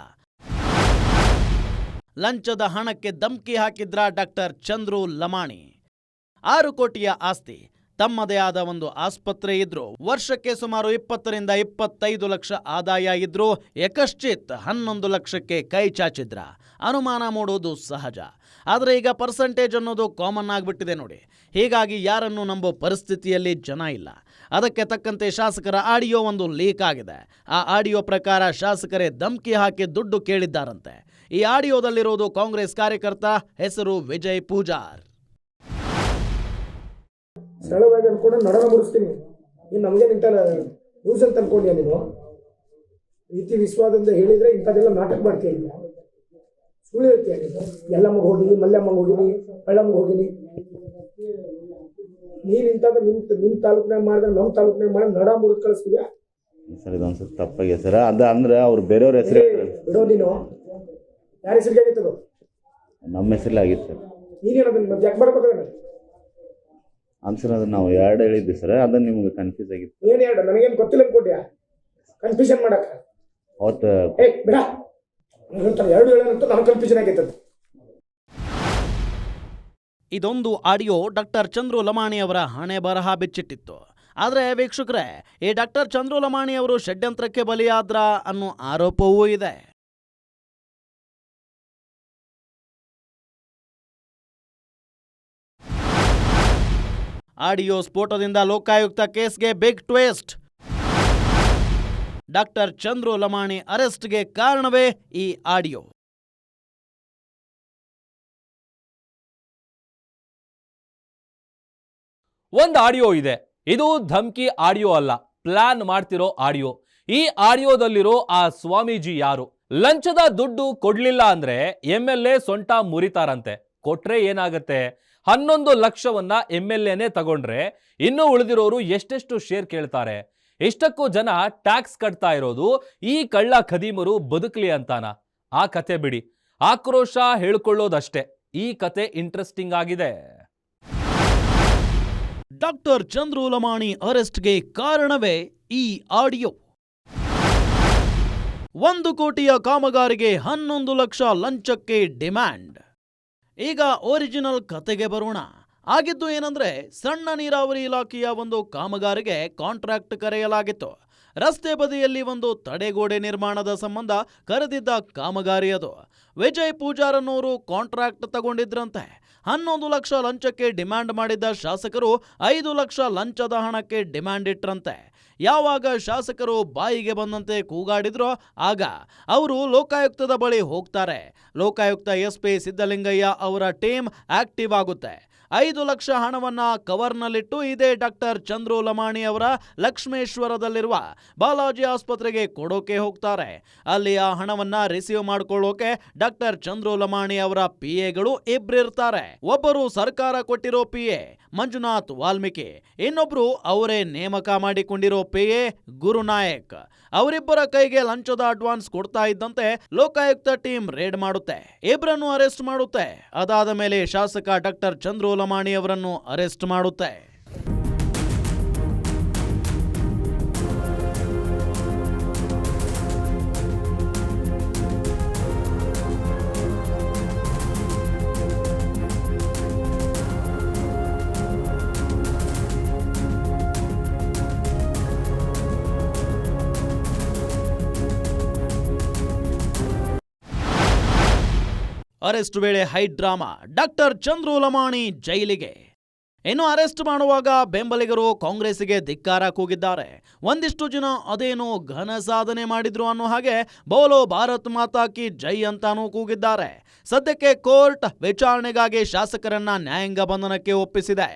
ಲಂಚದ ಹಣಕ್ಕೆ ಧಮ್ಕಿ ಹಾಕಿದ್ರ ಡಾಕ್ಟರ್ ಚಂದ್ರು ಲಮಾಣಿ. 6 ಕೋಟಿಯ ಆಸ್ತಿ, ತಮ್ಮದೇ ಆದ ಒಂದು ಆಸ್ಪತ್ರೆ ಇದ್ರು, ವರ್ಷಕ್ಕೆ ಸುಮಾರು 20 ರಿಂದ 25 ಲಕ್ಷ ಆದಾಯ ಇದ್ರು, ಯಕಶ್ಚಿತ್ 11 ಲಕ್ಷಕ್ಕೆ ಕೈ ಚಾಚಿದ್ರ. ಅನುಮಾನ ಮೂಡೋದು ಸಹಜ. ಆದರೆ ಈಗ ಪರ್ಸೆಂಟೇಜ್ ಅನ್ನೋದು ಕಾಮನ್ ಆಗಿಬಿಟ್ಟಿದೆ ನೋಡಿ. ಹೀಗಾಗಿ ಯಾರನ್ನು ನಂಬೋ ಪರಿಸ್ಥಿತಿಯಲ್ಲಿ ಜನ ಇಲ್ಲ. ಅದಕ್ಕೆ ತಕ್ಕಂತೆ ಶಾಸಕರ ಆಡಿಯೋ ಒಂದು ಲೀಕ್ ಆಗಿದೆ. ಆ ಆಡಿಯೋ ಪ್ರಕಾರ ಶಾಸಕರೇ ಧಮ್ಕಿ ಹಾಕಿ ದುಡ್ಡು ಕೇಳಿದ್ದಾರಂತೆ. ಈ ಆಡಿಯೋದಲ್ಲಿರೋದು ಕಾಂಗ್ರೆಸ್ ಕಾರ್ಯಕರ್ತ, ಹೆಸರು ವಿಜಯ್ ಪೂಜಾರ್. ಸರಳವಾಗಿ ಅನ್ಕೊಂಡು ನಡನ ಮುಡಿಸ್ತೀನಿ. ಇನ್ನು ನಮಗೆ ನಿಂತಲ್ಲ ನ್ಯೂಸ್ ಅಂತ ಅನ್ಕೊಂಡ್ಯಾ ನೀನು? ರೀತಿ ವಿಶ್ವಾಸದಿಂದ ಹೇಳಿದ್ರೆ ಇಂಥದ್ದೆಲ್ಲ ನಾಟಕ ಮಾಡ್ತೀನಿ. ಸುಳ್ಳು ಹೇಳ್ತೀಯ ನೀನು. ಎಲ್ಲಮ್ಮಗೆ ಹೋಗಿನಿ, ಮಲ್ಲಮ್ಮಂಗೆ ಹೋಗಿನಿ, ಬಳ್ಳಮ್ಮಗೆ ಹೋಗಿನಿ. ನೀನು ಇಂಥದ್ದು ನಿಮ್ಮ ತಾಲೂಕಿನಾಗ ಮಾಡಿದ್ರೆ ನಮ್ಮ ತಾಲೂಕಿನಾಗ ಮಾಡಿ ನಡ ಮುರಿದು ಕಳಿಸ್ತೀಯ ಸರ್. ಇದೊಂದು ಸ್ವಲ್ಪ ತಪ್ಪಾಗಿದೆ ಸರ್. ಅದು ಅಂದ್ರೆ ಅವ್ರು ಬೇರೆಯವ್ರ ಹೆಸರು ಬಿಡೋ. ನೀನು ಯಾರ ಹೆಸರಿಗೆ ಆಗಿತ್ತು? ನಮ್ಮ ಹೆಸರಲ್ಲಿ ಆಗಿತ್ತು ಸರ್. ನೀನೇನು ಅದನ್ನ ಮತ್ತೆ ಯಾಕೆ ಮಾಡ್ಬೇಕಾದ್ರೆ ಆನ್ಸರ್ ಅದನ್ನ ನಾವು 2 ಹೇಳಿದ್ವಿ ಸರ್. ಅದನ್ನ ನಿಮ್ಗೆ ಕನ್ಫ್ಯೂಸ್ ಆಗಿತ್ತು. ಏನು 2? ನನಗೇನು ಗೊತ್ತಿಲ್ಲ ಅನ್ಕೊಟ್ಯಾ ಕನ್ಫ್ಯೂಷನ್ ಮಾಡಕ್ಕ? ಅವತ್ತು ಬಿಡ 2 ಹೇಳಂತೂ ನನಗೆ ಕನ್ಫ್ಯೂಷನ್ ಆಗೈತದ. ಇದೊಂದು ಆಡಿಯೋ ಡಾಕ್ಟರ್ ಚಂದ್ರು ಲಮಾಣಿ ಅವರ ಹಣೆ ಬರಹ ಬಿಚ್ಚಿಟ್ಟಿತ್ತು. ಆದರೆ ವೀಕ್ಷಕರೇ, ಈ ಡಾಕ್ಟರ್ ಚಂದ್ರು ಲಮಾಣಿ ಅವರು ಷಡ್ಯಂತ್ರಕ್ಕೆ ಬಲಿಯಾದ್ರ ಅನ್ನೋ ಆರೋಪವೂ ಇದೆ. ಆಡಿಯೋ ಸ್ಫೋಟದಿಂದ ಲೋಕಾಯುಕ್ತ ಕೇಸ್ಗೆ big twist. Doctor Chandru Lamani ಅರೆಸ್ಟ್ಗೆ ಕಾರಣವೇ ಈ ಆಡಿಯೋ. ಒಂದು ಆಡಿಯೋ ಇದೆ. ಇದು ಧಮ್ಕಿ ಆಡಿಯೋ ಅಲ್ಲ, ಪ್ಲಾನ್ ಮಾಡ್ತಿರೋ ಆಡಿಯೋ. ಈ ಆಡಿಯೋದಲ್ಲಿರೋ ಆ ಸ್ವಾಮೀಜಿ ಯಾರು? ಲಂಚದ ದುಡ್ಡು ಕೊಡ್ಲಿಲ್ಲ ಅಂದ್ರೆ MLA ಸೊಂಟ ಮುರಿತಾರಂತೆ. ಕೊಟ್ರೆ ಏನಾಗತ್ತೆ? 11 ಲಕ್ಷವನ್ನ MLAನೇ ತಗೊಂಡ್ರೆ ಇನ್ನು ಉಳಿದಿರೋರು ಎಷ್ಟೆಷ್ಟು ಶೇರ್ ಕೇಳ್ತಾರೆ? ಇಷ್ಟಕ್ಕೂ ಜನ ಟ್ಯಾಕ್ಸ್ ಕಟ್ತಾ ಇರೋದು ಈ ಕಳ್ಳ ಖದೀಮರು ಬದುಕಲಿ ಅಂತಾನ? ಆ ಕತೆ ಬಿಡಿ, ಆಕ್ರೋಶ ಹೇಳ್ಕೊಳ್ಳೋದಷ್ಟೇ. ಈ ಕತೆ ಇಂಟ್ರೆಸ್ಟಿಂಗ್ ಆಗಿದೆ. ಡಾಕ್ಟರ್ ಚಂದ್ರು ಲಮಾಣಿ ಅರೆಸ್ಟ್ಗೆ ಕಾರಣವೇ ಈ ಆಡಿಯೋ. 1 ಕೋಟಿಯ ಕಾಮಗಾರಿಗೆ 11 ಲಕ್ಷ ಲಂಚಕ್ಕೆ ಡಿಮ್ಯಾಂಡ್. ಈಗ ಒರಿಜಿನಲ್ ಕತೆಗೆ ಬರೋಣ. ಆಗಿದ್ದು ಏನಂದ್ರೆ, ಸಣ್ಣ ನೀರಾವರಿ ಇಲಾಖೆಯ ಒಂದು ಕಾಮಗಾರಿಗೆ ಕಾಂಟ್ರಾಕ್ಟ್ ಕರೆಯಲಾಗಿತ್ತು. ರಸ್ತೆ ಬದಿಯಲ್ಲಿ ಒಂದು ತಡೆಗೋಡೆ ನಿರ್ಮಾಣದ ಸಂಬಂಧ ಕರೆದಿದ್ದ ಕಾಮಗಾರಿ ಅದು. ವಿಜಯ್ ಪೂಜಾರ್ ಅನ್ನೋರು ಕಾಂಟ್ರಾಕ್ಟ್ ತಗೊಂಡಿದ್ರಂತೆ. 11 ಲಕ್ಷ ಲಂಚಕ್ಕೆ ಡಿಮ್ಯಾಂಡ್ ಮಾಡಿದ್ದ ಶಾಸಕರು 5 ಲಕ್ಷ ಲಂಚದ ಹಣಕ್ಕೆ ಡಿಮ್ಯಾಂಡ್ ಇಟ್ರಂತೆ. ಯಾವಾಗ ಶಾಸಕರು ಬಾಯಿಗೆ ಬಂದಂತೆ ಕೂಗಾಡಿದ್ರೋ ಆಗ ಅವರು ಲೋಕಾಯುಕ್ತದ ಬಳಿ ಹೋಗ್ತಾರೆ. ಲೋಕಾಯುಕ್ತ SP ಸಿದ್ದಲಿಂಗಯ್ಯ ಅವರ ಟೀಮ್ ಆಕ್ಟಿವ್ ಆಗುತ್ತೆ. 5 ಲಕ್ಷ ಹಣವನ್ನ ಕವರ್ನಲ್ಲಿಟ್ಟು ಇದೇ ಡಾಕ್ಟರ್ ಚಂದ್ರು ಲಮಾಣಿ ಅವರ ಲಕ್ಷ್ಮೇಶ್ವರದಲ್ಲಿರುವ ಬಾಲಾಜಿ ಆಸ್ಪತ್ರೆಗೆ ಕೊಡೋಕೆ ಹೋಗ್ತಾರೆ. ಅಲ್ಲಿ ಆ ಹಣವನ್ನ ರಿಸೀವ್ ಮಾಡ್ಕೊಳ್ಳೋಕೆ ಡಾಕ್ಟರ್ ಚಂದ್ರು ಲಮಾಣಿ ಅವರ PAಗಳು ಇಬ್ರಿರ್ತಾರೆ. ಒಬ್ಬರು ಸರ್ಕಾರ ಕೊಟ್ಟಿರೋ PA ಮಂಜುನಾಥ್ ವಾಲ್ಮೀಕಿ, ಇನ್ನೊಬ್ರು ಅವರೇ ನೇಮಕ ಮಾಡಿಕೊಂಡಿರೋ PA ಗುರುನಾಯಕ್. ಅವರಿಬ್ಬರ ಕೈಗೆ ಲಂಚದ ಅಡ್ವಾನ್ಸ್ ಕೊಡ್ತಾ ಇದ್ದಂತೆ ಲೋಕಾಯುಕ್ತ ಟೀಮ್ ರೇಡ್ ಮಾಡುತ್ತೆ. ಇಬ್ಬರನ್ನು ಅರೆಸ್ಟ್ ಮಾಡುತ್ತೆ. ಅದಾದ ಮೇಲೆ ಶಾಸಕ ಡಾಕ್ಟರ್ ಚಂದ್ರು ಲಮಾಣಿ ಅವರನ್ನು ಅರೆಸ್ಟ್ ಮಾಡುತ್ತೆ. ಅರೆಸ್ಟ್ ವೇಳೆ high drama. Doctor Chandru Lamani ಜೈಲಿಗೆ. ಇನ್ನು ಅರೆಸ್ಟ್ ಮಾಡುವಾಗ ಬೆಂಬಲಿಗರು ಕಾಂಗ್ರೆಸ್ಸಿಗೆ ಧಿಕ್ಕಾರ ಕೂಗಿದ್ದಾರೆ. ಒಂದಿಷ್ಟು ಜನ ಅದೇನೋ ಘನ ಸಾಧನೆ ಮಾಡಿದ್ರು ಅನ್ನೋ ಹಾಗೆ ಬೋಲೋ ಭಾರತ್ ಮಾತಾ ಕಿ ಜೈ ಅಂತಾನೂ ಕೂಗಿದ್ದಾರೆ. ಸದ್ಯಕ್ಕೆ ಕೋರ್ಟ್ ವಿಚಾರಣೆಗಾಗಿ ಶಾಸಕರನ್ನ ನ್ಯಾಯಾಂಗ ಬಂಧನಕ್ಕೆ ಒಪ್ಪಿಸಿದೆ.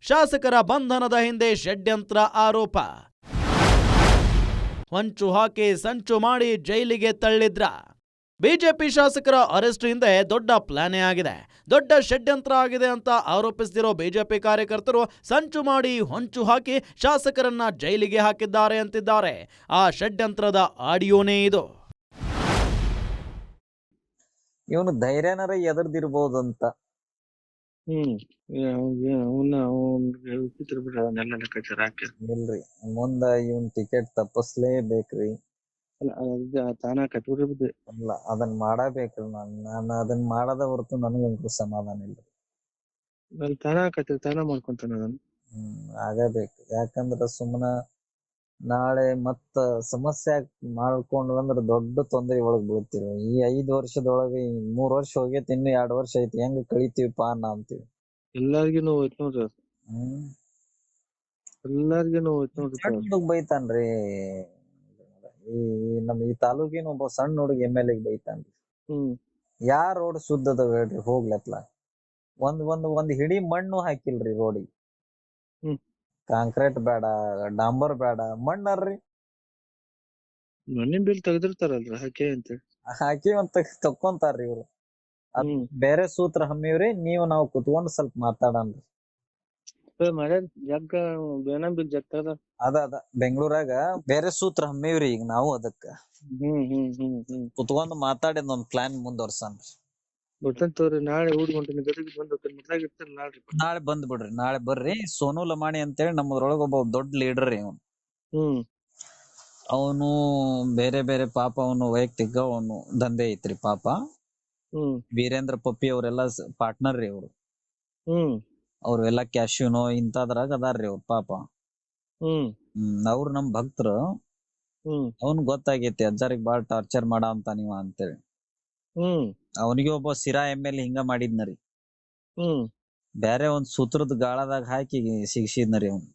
ಶಾಸಕರ ಬಂಧನದ ಹಿಂದೆ ಷಡ್ಯಂತ್ರ ಆರೋಪ. ಹೊಂಚು ಹಾಕಿ ಸಂಚು ಮಾಡಿ ಜೈಲಿಗೆ ತಳ್ಳಿದ್ರ. ಬಿಜೆಪಿ ಶಾಸಕರ ಅರೆಸ್ಟ್ ಹಿಂದೆ ದೊಡ್ಡ ಪ್ಲಾನೇ ಆಗಿದೆ, ದೊಡ್ಡ ಷಡ್ಯಂತ್ರ ಆಗಿದೆ ಅಂತ ಆರೋಪಿಸಿದಿರೋ ಬಿಜೆಪಿ ಕಾರ್ಯಕರ್ತರು ಸಂಚು ಮಾಡಿ ಹೊಂಚು ಹಾಕಿ ಶಾಸಕರನ್ನ ಜೈಲಿಗೆ ಹಾಕಿದ್ದಾರೆ ಅಂತಿದ್ದಾರೆ. ಆ ಷಡ್ಯಂತ್ರದ ಆಡಿಯೋನೇ ಇದು. ಇವನು ಧೈರ್ಯನರ ಎದರ್ದಿರ್ಬೋದಂತ. ಇಲ್ರಿ, ಮುಂದ ಇವನ್ ಟಿಕೆಟ್ ತಪ್ಪಿಸ್ಲೇಬೇಕ್ರಿ. ತಾನ ಕಟ್ಬಿಡ್ರಿ. ಅಲ್ಲ, ಅದನ್ ಮಾಡಬೇಕ್ರಿ. ನಾನು ಅದನ್ ಮಾಡದ ಹೊರತು ನನಗಂತೂ ಸಮಾಧಾನ ಇಲ್ರಿ. ತಾನ ಮಾಡ್ಕೊಂತಾನ. ಆಗಬೇಕು. ಯಾಕಂದ್ರ ಸುಮ್ಮನ ನಾಳೆ ಮತ್ತ ಸಮಸ್ಯೆ ಮಾಡ್ಕೊಂಡು ಅಂದ್ರ ದೊಡ್ಡ ತೊಂದರೆ ಒಳಗ್ ಬೀಳ್ತೀವಿ. ಈ 5 ವರ್ಷದೊಳಗೆ 3 ವರ್ಷ ಹೋಗೈತಿ, ಇನ್ನು 2 ವರ್ಷ ಐತಿ. ಹೆಂಗ್ ಕಳಿತೀವಿಪಾ ನಾ ಅಂತೀವಿ. ಎಲ್ಲಾರ್ಗು ನೋವು ಐತ್ ನೋಡ್ರಿ. ಎಲ್ಲಾರ್ಗು ನೋವು ಐತ್ ನೋಡ್ರಿ. ಸಣ್ಣ ಬೈತಾನ್ರಿ. ಈ ತಾಲೂಕಿನ ಒಬ್ಬ ಸಣ್ಣ ಹುಡುಗ MLA ಬೈತಾನ್ರಿ. ಯಾ ರೋಡ್ ಶುದ್ಧ ಅದಾವ ಹೇಳ್ರಿ ಹೋಗ್ಲತ್ಲ. ಒಂದ್ ಹಿಡಿ ಮಣ್ಣು ಹಾಕಿಲ್ರಿ ರೋಡಿಗೆ. ಕಾಂಕ್ರೀಟ್ ಬೇಡ, ಡಾಂಬರ್ ಬೇಡ, ಮಣ್ಣರ್ರಿ. ಮಣ್ಣಿನ ಬಿಲ್ ತೆಗ್ದಿರ್ತಾರಲ್ರಿ ಹಾಕಿ ಅಂತೇಳಿ. ಹಾಕಿ ಒಂದ್ ತಕ್ಕೊಂತಾರ್ರಿ ಇವ್ರು. ಅದ್ ಬೇರೆ ಸೂತ್ರ ಹಮ್ಮಿವ್ರಿ, ನಾವು ಕುತ್ಕೊಂಡು ಸ್ವಲ್ಪ ಮಾತಾಡನ್ರಿ. ಅದ ಬೆಂಗಳೂರಾಗ ಬೇರೆ ಸೂತ್ರ ಹಮ್ಮಿವ್ರಿ ಈಗ ನಾವು ಅದಕ್ಕ ಕುತ್ಕೊಂಡು ಮಾತಾಡಿದ್ ಒಂದ್ ಪ್ಲಾನ್ ಮುಂದುವರ್ಸನ್ರಿ. ನಾಳೆ ಬಂದ್ ಬಿಡ್ರಿ, ನಾಳೆ ಬರ್ರಿ. ಸೋನು ಲಮಾಣಿ ಅಂತೇಳಿ ನಮ್ಮದ್ರೊಳಗ ಒಬ್ಬ ದೊಡ್ಡ ಲೀಡರ್ ರೀ ಅವನು. ಅವನು ಬೇರೆ ಬೇರೆ ಪಾಪ ಅವನು ವೈಯಕ್ತಿಕ ಅವನು ದಂಧೆ ಐತ್ರಿ ಪಾಪ. ವೀರೇಂದ್ರ ಪಪ್ಪಿ ಅವರೆಲ್ಲ ಪಾರ್ಟ್ನರ್ ರೀ ಅವ್ರು. ಅವ್ರೆಲ್ಲಾ ಕ್ಯಾಶಿನೋ ಇಂತದ್ರಾಗ ಅದಾರ್ರಿ ಅವ್ರ ಪಾಪ. ಅವ್ರು ನಮ್ ಭಕ್ತರು. ಅವನ್ ಗೊತ್ತಾಗೈತಿ ಅಜ್ಜಾರಿಗ್ ಬಾಳ್ ಟಾರ್ಚರ್ ಮಾಡ ಅಂತ ನೀವ ಅಂತೇಳಿ. ಅವನಿಗೆ ಒಬ್ಬ ಸಿರಾ ML ಹಿಂಗ ಮಾಡಿದ್ನರಿ. ಬ್ಯಾರೆ ಒಂದ್ ಸೂತ್ರದ ಗಾಳದಾಗ ಹಾಕಿ ಸಿಗಿಸಿದ್ನರಿ ಅವ್ನು.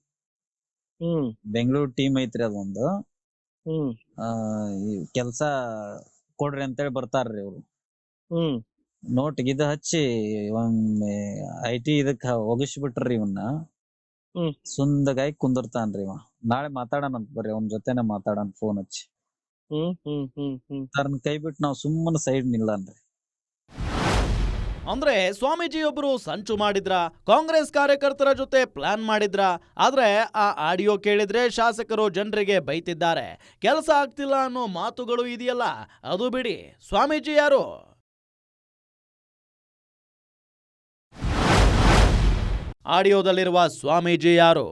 ಬೆಂಗಳೂರು ಟೀಮ್ ಐತ್ರಿ ಅದೊಂದು. ಕೆಲ್ಸ ಕೊಡ್ರಿ ಅಂತೇಳಿ ಬರ್ತಾರ್ರಿ ಅವ್ರು. ನೋಟ್ ಗಿದ ಹಚ್ಚಿ ಒಮ್ಮೆ IT ಇದಕ್ಕ ಒಗಿಸ್ಬಿಟ್ರಿ ಇವನ್ನ. ಸುಂದಗಾಯಿ ಕುಂದಿರ್ತಾನ್ರಿ ಇವ. ನಾಳೆ ಮಾತಾಡೋಣಂತ ಬರ್ರಿ, ಅವನ ಜೊತೆನೆ ಮಾತಾಡೋಣ ಫೋನ್ ಹಚ್ಚಿ. ತರ್ನ ಕೈ ಬಿಟ್ಟು ನಾವ್ ಸುಮ್ಮನೆ ಸೈಡ್ ನಿಲ್ಲನ್ರಿ. ಅಂದ್ರೆ ಸ್ವಾಮೀಜಿಯೊಬ್ಬರು ಸಂಚು ಮಾಡಿದ್ರ, ಕಾಂಗ್ರೆಸ್ ಕಾರ್ಯಕರ್ತರ ಜೊತೆ ಪ್ಲಾನ್ ಮಾಡಿದ್ರ. ಆದ್ರೆ ಆ ಆಡಿಯೋ ಕೇಳಿದ್ರೆ ಶಾಸಕರು ಜನರಿಗೆ ಬೈತಿದ್ದಾರೆ, ಕೆಲಸ ಆಗ್ತಿಲ್ಲ ಅನ್ನೋ ಮಾತುಗಳು ಇದೆಯಲ್ಲ, ಅದು ಬಿಡಿ. ಸ್ವಾಮೀಜಿ ಯಾರು? ಆಡಿಯೋದಲ್ಲಿರುವ ಸ್ವಾಮೀಜಿ ಯಾರು?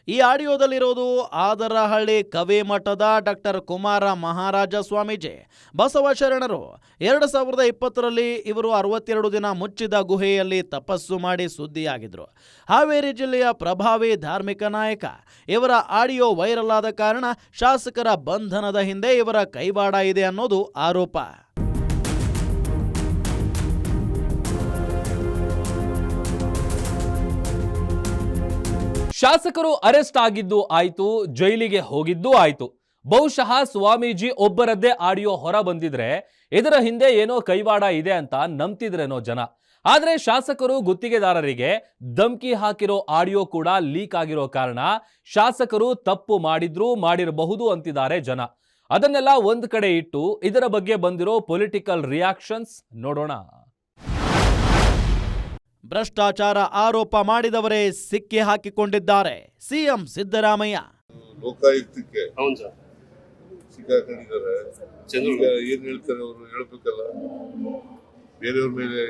ಈ ಆಡಿಯೋದಲ್ಲಿರೋದು ಆದರಹಳ್ಳಿ ಕವಿ ಮಠದ ಡಾಕ್ಟರ್ ಕುಮಾರ ಮಹಾರಾಜ ಸ್ವಾಮೀಜಿ, ಬಸವ ಶರಣರು. 2020ರಲ್ಲಿ ಇವರು 62 ದಿನ ಮುಚ್ಚಿದ ಗುಹೆಯಲ್ಲಿ ತಪಸ್ಸು ಮಾಡಿ ಸುದ್ದಿಯಾಗಿದ್ರು. ಹಾವೇರಿ ಜಿಲ್ಲೆಯ ಪ್ರಭಾವಿ ಧಾರ್ಮಿಕ ನಾಯಕ. ಇವರ ಆಡಿಯೋ ವೈರಲ್ ಆದ ಕಾರಣ ಶಾಸಕರ ಬಂಧನದ ಹಿಂದೆ ಇವರ ಕೈವಾಡ ಇದೆ ಅನ್ನೋದು ಆರೋಪ. ಶಾಸಕರು ಅರೆಸ್ಟ್ ಆಗಿದ್ದು ಆಯ್ತು, ಜೈಲಿಗೆ ಹೋಗಿದ್ದೂ ಆಯ್ತು. ಬಹುಶಃ ಸ್ವಾಮೀಜಿ ಒಬ್ಬರದ್ದೇ ಆಡಿಯೋ ಹೊರ ಬಂದಿದ್ರೆ ಇದರ ಹಿಂದೆ ಏನೋ ಕೈವಾಡ ಇದೆ ಅಂತ ನಂಬ್ತಿದ್ರೇನೋ ಜನ. ಆದ್ರೆ ಶಾಸಕರು ಗುತ್ತಿಗೆದಾರರಿಗೆ ಧಮ್ಕಿ ಹಾಕಿರೋ ಆಡಿಯೋ ಕೂಡ ಲೀಕ್ ಆಗಿರೋ ಕಾರಣ ಶಾಸಕರು ತಪ್ಪು ಮಾಡಿರಬಹುದು ಅಂತಿದ್ದಾರೆ ಜನ. ಅದನ್ನೆಲ್ಲ ಒಂದ್ ಕಡೆ ಇಟ್ಟು ಇದರ ಬಗ್ಗೆ ಬಂದಿರೋ ಪೊಲಿಟಿಕಲ್ ರಿಯಾಕ್ಷನ್ಸ್ ನೋಡೋಣ. ಭ್ರಷ್ಟಾಚಾರ ಆರೋಪ ಮಾಡಿದವರೇ ಸಿಕ್ಕಿ ಹಾಕಿಕೊಂಡಿದ್ದಾರೆ. ಸಿಎಂ ಸಿದ್ದರಾಮಯ್ಯ ಲೋಕಾಯುಕ್ತಕ್ಕೆ ಸಿಕ್ಕಾಕೊಂಡಿದ್ದಾರೆ. ಈಗ ಏನ್ ಹೇಳ್ತಾರೆ ಅವರು ಹೇಳ್ಬೇಕಲ್ಲ. ಬೇರೆಯವ್ರ ಮೇಲೆ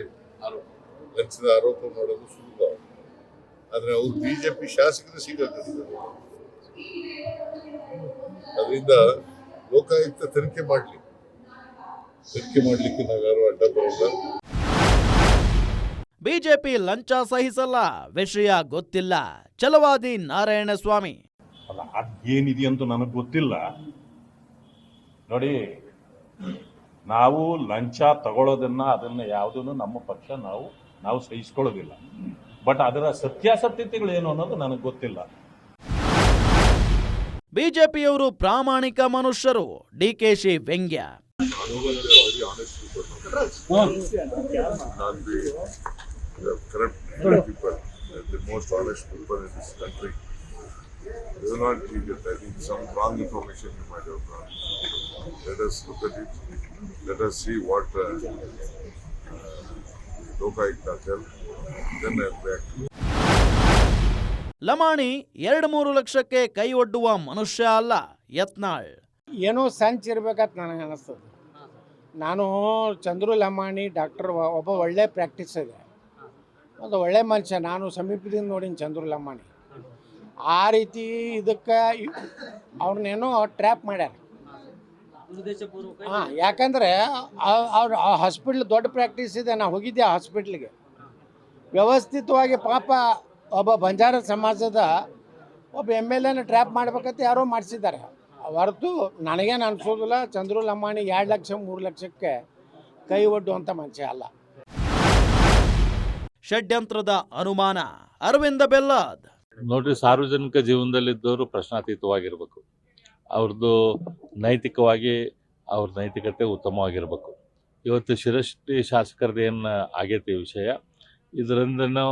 ಲಂಚದ ಆರೋಪ ಮಾಡೋದು ಸುಲಭ, ಆದ್ರೆ ಅವ್ರು ಬಿಜೆಪಿ ಶಾಸಕರು ಸಿಕ್ಕಾಕೊಂಡಿದ್ದಾರೆ. ಅದರಿಂದ ಲೋಕಾಯುಕ್ತ ತನಿಖೆ ಮಾಡ್ಲಿಕ್ಕೆ ನಾವ್ಯಾರು ಅಡ್ಡ ಬರೋಲ್ಲ. ಬಿಜೆಪಿ ಲಂಚ ಸಹಿಸಲ್ಲ, ವಿಷಯ ಗೊತ್ತಿಲ್ಲ. ಛಲವಾದಿ ನಾರಾಯಣಸ್ವಾಮಿ ಅಲ್ಲ, ಅದೇನಿದೆಯಂತೂ ನನಗೆ ಗೊತ್ತಿಲ್ಲ. ನೋಡಿ, ನಾವು ಲಂಚ ತಗೊಳ್ಳೋದನ್ನ ಅದನ್ನ ಯಾವುದನ್ನು ನಮ್ಮ ಪಕ್ಷ ನಾವು ಸಹಿಸ್ಕೊಳ್ಳೋದಿಲ್ಲ. ಬಟ್ ಅದರ ಸತ್ಯಾಸತ್ಯತೆಗಳೇನು ಅನ್ನೋದು ನನಗೆ ಗೊತ್ತಿಲ್ಲ. ಬಿಜೆಪಿಯವರು ಪ್ರಾಮಾಣಿಕ ಮನುಷ್ಯರು, ಡಿಕೆಶಿ ವ್ಯಂಗ್ಯ. Corrupt people, the most honest people in this country. They will not leave it. I think some wrong information you might have got. Let us look at it. Let us see what Lokayukta tell. Then I'll react. Lamani 2-3 ಲಕ್ಷಕ್ಕೆ ಕೈ ಒಡ್ಡುವ ಮನುಷ್ಯ ಅಲ್ಲ. ಯತ್ನಾಳ್ ಏನೋ ಸಂಚ್ ಇರ್ಬೇಕಂತ ನನಗೆ ಅನಿಸ್ತದೆ. ನಾನು Chandru Lamani doctor ಒಬ್ಬ ಒಳ್ಳೆ ಪ್ರಾಕ್ಟೀಸ್ ಇದೆ, ಒಂದು ಒಳ್ಳೆ ಮನುಷ್ಯ. ನಾನು ಸಮೀಪದಿಂದ ನೋಡಿನಿ ಚಂದ್ರು ಲಮಾಣಿ. ಆ ರೀತಿ ಇದಕ್ಕೆ ಅವ್ರನ್ನೇನೋ ಟ್ರ್ಯಾಪ್ ಮಾಡ್ಯಾರ. ಹಾಂ, ಯಾಕಂದರೆ ಅವ್ರ ಹಾಸ್ಪಿಟ್ಲ್ ದೊಡ್ಡ ಪ್ರಾಕ್ಟೀಸ್ ಇದೆ. ನಾನು ಹೋಗಿದ್ದೆ ಆ ಹಾಸ್ಪಿಟ್ಲಿಗೆ. ವ್ಯವಸ್ಥಿತವಾಗಿ ಪಾಪ ಒಬ್ಬ ಬಂಜಾರ ಸಮಾಜದ ಒಬ್ಬ MLAನ ಟ್ರ್ಯಾಪ್ ಮಾಡ್ಬೇಕಂತ ಯಾರೋ ಮಾಡಿಸಿದ್ದಾರೆ ಹೊರತು ನನಗೇನು ಅನಿಸೋದಿಲ್ಲ. ಚಂದ್ರು ಲಮಾಣಿ 2 ಲಕ್ಷ 3 ಲಕ್ಷಕ್ಕೆ ಕೈ ಒಡ್ಡುವಂಥ ಮನುಷ್ಯ ಅಲ್ಲ. ಷಡ್ಯಂತ್ರದ ಅನುಮಾನ. ಅರವಿಂದ ಬೆಲ್ಲದ್ ನೋಡ್ರಿ, ಸಾರ್ವಜನಿಕ ಜೀವನದಲ್ಲಿದ್ದವರು ಪ್ರಶ್ನಾತೀತವಾಗಿರ್ಬೇಕು. ಅವ್ರದ್ದು ನೈತಿಕವಾಗಿ ಅವ್ರ ನೈತಿಕತೆ ಉತ್ತಮವಾಗಿರ್ಬೇಕು. ಇವತ್ತು ಶಿರಶ್ರೀ ಶಾಸಕರದ್ದು ಏನು ಆಗೈತಿ ವಿಷಯ, ಇದರಿಂದ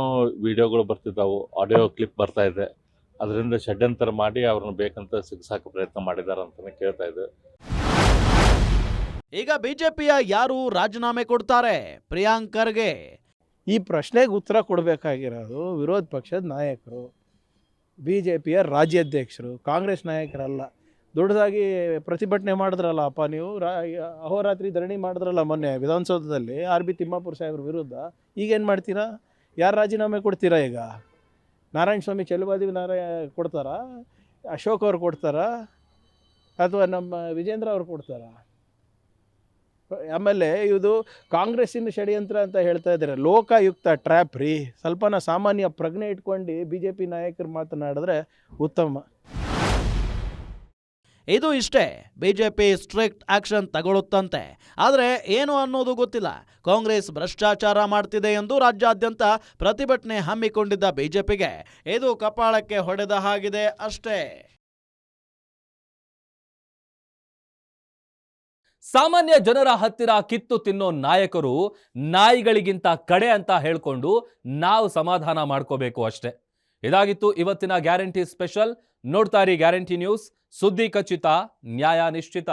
ವಿಡಿಯೋಗಳು ಬರ್ತಿದ್ದಾವು, ಆಡಿಯೋ ಕ್ಲಿಪ್ ಬರ್ತಾ ಇದೆ. ಅದರಿಂದ ಷಡ್ಯಂತರ ಮಾಡಿ ಅವ್ರನ್ನ ಬೇಕಂತ ಸಿಗ್ಸಾಕ ಪ್ರಯತ್ನ ಮಾಡಿದ್ದಾರೆ ಅಂತಲೇ ಕೇಳ್ತಾ ಇದ್ದೆ. ಈಗ ಬಿಜೆಪಿಯ ಯಾರು ರಾಜೀನಾಮೆ ಕೊಡ್ತಾರೆ? ಪ್ರಿಯಾಂಕ್ ಖರ್ಗೆ. ಈ ಪ್ರಶ್ನೆಗೆ ಉತ್ತರ ಕೊಡಬೇಕಾಗಿರೋದು ವಿರೋಧ ಪಕ್ಷದ ನಾಯಕರು, BJPಯ ರಾಜ್ಯಾಧ್ಯಕ್ಷರು, ಕಾಂಗ್ರೆಸ್ ನಾಯಕರಲ್ಲ. ದೊಡ್ಡದಾಗಿ ಪ್ರತಿಭಟನೆ ಮಾಡಿದ್ರಲ್ಲ ಅಪ್ಪ ನೀವು, ಅಹೋರಾತ್ರಿ ಧರಣಿ ಮಾಡಿದ್ರಲ್ಲ ಮೊನ್ನೆ ವಿಧಾನಸೌಧದಲ್ಲಿ RB ತಿಮ್ಮಾಪುರ ಸಾಹೇಬ್ರ ವಿರುದ್ಧ. ಈಗೇನು ಮಾಡ್ತೀರಾ? ಯಾರು ರಾಜೀನಾಮೆ ಕೊಡ್ತೀರಾ? ಈಗ ನಾರಾಯಣ ಸ್ವಾಮಿ ಚೆಲುವಾದಿ ಕೊಡ್ತಾರಾ? ಅಶೋಕ್ ಅವ್ರು ಕೊಡ್ತಾರಾ? ಅಥವಾ ನಮ್ಮ ವಿಜೇಂದ್ರ ಅವ್ರು ಕೊಡ್ತಾರಾ? ಆಮೇಲೆ ಇದು ಕಾಂಗ್ರೆಸ್ಸಿನ ಷಡ್ಯಂತ್ರ ಅಂತ ಹೇಳ್ತಾ ಇದ್ದಾರೆ. ಲೋಕಾಯುಕ್ತ ಟ್ರ್ಯಾಪ್ ರೀ. ಸ್ವಲ್ಪನ ಸಾಮಾನ್ಯ ಪ್ರಜ್ಞೆ ಇಟ್ಕೊಂಡು BJP ನಾಯಕರು ಮಾತನಾಡಿದ್ರೆ ಉತ್ತಮ. ಇದು ಇಷ್ಟೇ, ಬಿಜೆಪಿ ಸ್ಟ್ರಿಕ್ಟ್ ಆಕ್ಷನ್ ತಗೊಳ್ಳುತ್ತಂತೆ. ಆದರೆ ಏನು ಅನ್ನೋದು ಗೊತ್ತಿಲ್ಲ. ಕಾಂಗ್ರೆಸ್ ಭ್ರಷ್ಟಾಚಾರ ಮಾಡ್ತಿದೆ ಎಂದು ರಾಜ್ಯಾದ್ಯಂತ ಪ್ರತಿಭಟನೆ ಹಮ್ಮಿಕೊಂಡಿದ್ದ ಬಿಜೆಪಿಗೆ ಇದು ಕಪಾಳಕ್ಕೆ ಹೊಡೆದ ಹಾಗಿದೆ ಅಷ್ಟೇ. ಸಾಮಾನ್ಯ ಜನರ ಹತ್ತಿರ ಕಿತ್ತು ತಿನ್ನೋ ನಾಯಕರು ನಾಯಿಗಳಿಗಿಂತ ಕಡೆ ಅಂತ ಹೇಳ್ಕೊಂಡು ನಾವು ಸಮಾಧಾನ ಮಾಡ್ಕೋಬೇಕು ಅಷ್ಟೇ. ಇದಾಗಿತ್ತು ಇವತ್ತಿನ ಗ್ಯಾರಂಟಿ ಸ್ಪೆಷಲ್. ನೋಡ್ತಾ ಇರಿ ಗ್ಯಾರಂಟಿ ನ್ಯೂಸ್, ಸುದ್ದಿ ಖಚಿತ, ನ್ಯಾಯ ನಿಶ್ಚಿತ.